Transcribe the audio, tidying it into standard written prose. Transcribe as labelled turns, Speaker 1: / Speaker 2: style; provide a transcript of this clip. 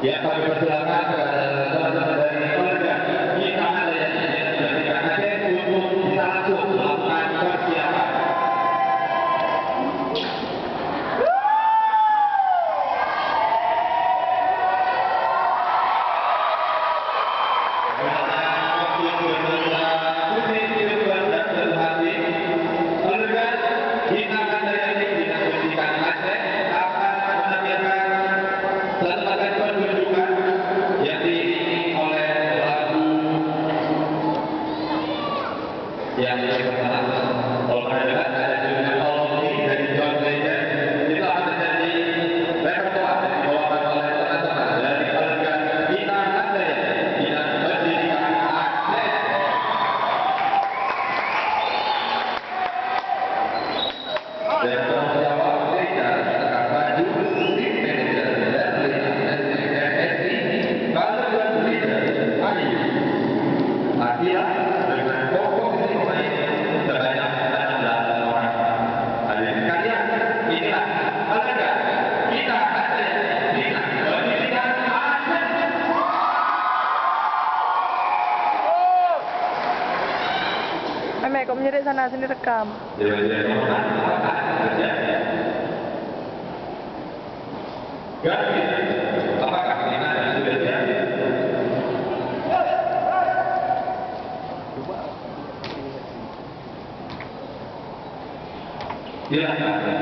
Speaker 1: Ya, kami persilakan teman-teman dari keluarga kita ada yang dari Aceh untuk bisa langsung melakukan persiapan. Yang pertama, kalau ada jurnal tologi dari John Legend itu akan menjadi repertoar yang dibawakan oleh teman-teman dari keluarga Bina Handaya Dinas Pendidikan Aceh. Dan tanggung jawab gereja akan maju tim manajer dan MSI Baluran Gereja Ayu Atia dengan komposisi pemain sebanyak 16 orang. Hadirin sekalian, inilah keluarga kita Aceh Dinas Pendidikan Aceh.
Speaker 2: Kok menyerik sana sini rekam.
Speaker 1: Gavin, apakah kita sudah siap? Silakan.